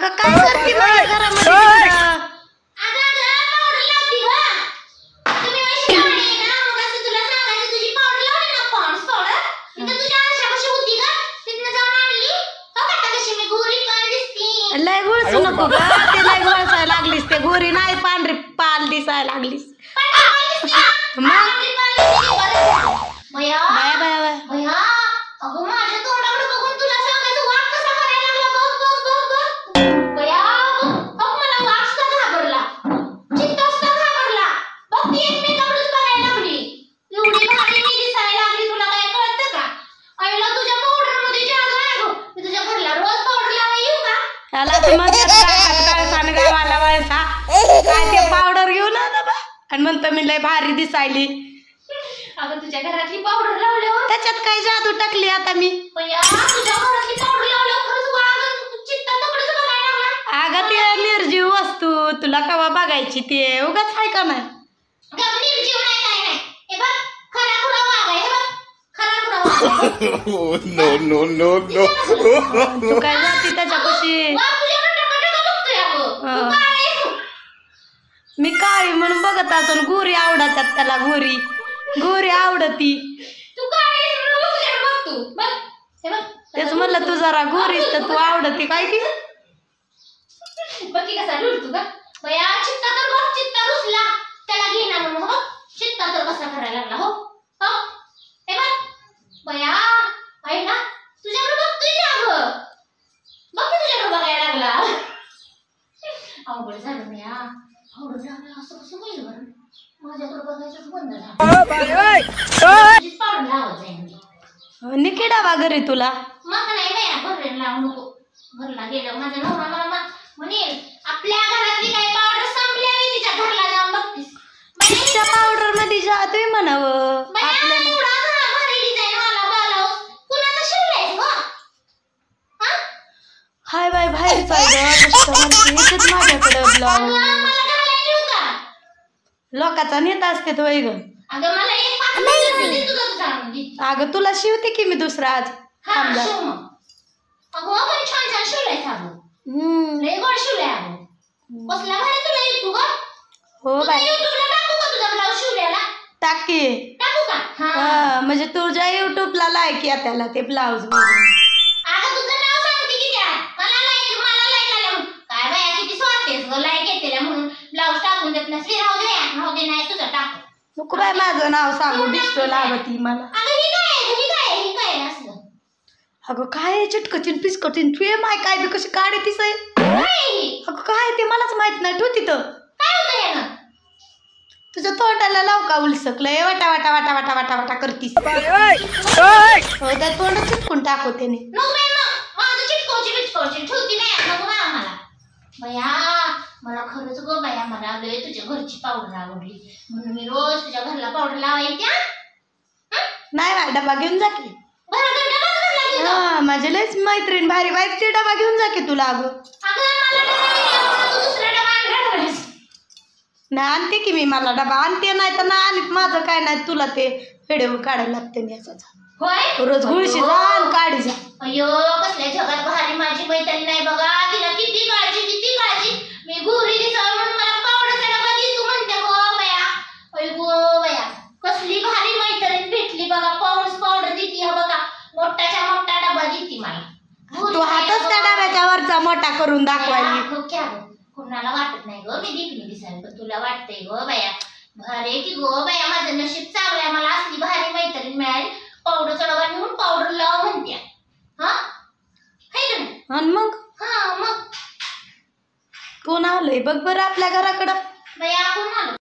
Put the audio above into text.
अगं काय करते माझ्या घरामध्ये तिकडं? लय गुळसू नको ग, ते लय गुळसायला लागलीस, ते गोरी नाही पांढरी पाल दिसायला लागलीस. बाया बाया बाया काय ते पावडर घेऊन आला बा आणि म्हणतो मी लय भारी दिसायली. अगं तुझ्या घरातली पावडर लावल्यावर त्याच्यात काय जादू टाकली आता मी. तुझ्या घरातली पावडर लावल्यावर खरंच वागत चित्ता तकडच बघायला लागला. अगं ते निर्जीव वस्तू तुला कवा बघायची, ते उगाच आहे का नाही. निर्जीव नाही काय नाही, हे बघ खरा खुरा वाग आहे, हे बघ खरा खुरा वाग. No no no no. तू काय जाती त्याच्यापाशी. मी काळी म्हणून बघत असून गोरी आवडतात त्याला, गोरी गोरी आवडती. तेच म्हणलं तू जरा गोरीस तर तू आवडती काय की. बघी कसा ढुलतो का बया. चित्ता तर बघ, चित्ता रुसला त्याला घेना म्हणून. हो चित्ता तर कसा करायला लागला. हो हो हे बघ बया आहे ना तुझ्याकडे बघतोय ना. अगं बघ तुझ्याकडे बघायला लागला. अवघड झालं बया, अवघड झालं. असं कसं होईल बरं, माझ्याकडे बघायचंच बंद झालं. पावडर लावत जाईल निकिडा वा घरी तुला. मग नाही बाया घरी लावू नको. घरला गेलं माझा नवरा मला म्हणेल आपल्या घरातली काय पावडर संपली आणि तिच्या घरला जाऊन बघतीस. त्या पावडर मध्ये जादू आहे म्हणावं. हाय बाय बाहेर माझ्याकडे ब्लाऊज लोकांचा नेता असते तो वैग. अगं तुला शिवते की मी दुसरा आज. हो बाय टाकी. म्हणजे तुझ्या युट्यूबला लाईक या त्याला ते ब्लाऊज बघून. नको बाय माझं नाव सांगू, डिस्टो लागती मला. अगं काय चिटकचिन पिचकचिन तू माय काय बी कशी काढे तीस. अगं काय ते मलाच माहित नाही. तू तिथं तुझ्या तोंडाला लाव का उलसकलंय. वाटा वाटा वाटा वाटा वाटा वाटा करतीस. त्या तोंड चिटकून टाकू त्याने. मला खरंच गो बाया मला लय तुझ्या घरची पावडर आवडली म्हणून मी रोज तुझ्या घरला पावडर लावायची. नाही बा डबा घेऊन जा की. हा माझ्या लयच मैत्रीण भारी बाईकची डबा घेऊन जा की तुला. अगं नाही आणते की मी, मला डबा आणते नाही तर नाही आणत. माझं काय नाही, तुला ते व्हिडिओ काढायला लागते याचा रोज गुळशी जा काढी जा. अयो कसल्या जगात भारी माझी मैत्रीण नाही बघा. तिला किती काळजी किती काळजी. मी गोरी दिसावं म्हणून मला पावडरचा डबा दे तू म्हणते गो बया. अय गो बया कसली भारी मैत्रीण भेटली बघा. पावडर देती हा बघा, मोठाच्या मोठा डबा देती मला. तू हातच त्या डब्याच्या वरचा मोठा करून दाखवायला. कुणाला वाटत नाही गो मी दिखली दिसायला, पण तुला वाटतंय गो बया. भारी की गो बया माझं नशीब चांगलं आहे, मला असली भारी मैत्रीण मिळाली. पावडरचा डबा नेऊन पावडर लाव म्हणत्या. हा आणि मग हा मग कोण आलंय बघ बरं आपल्या घराकडं. बया कोण आलं.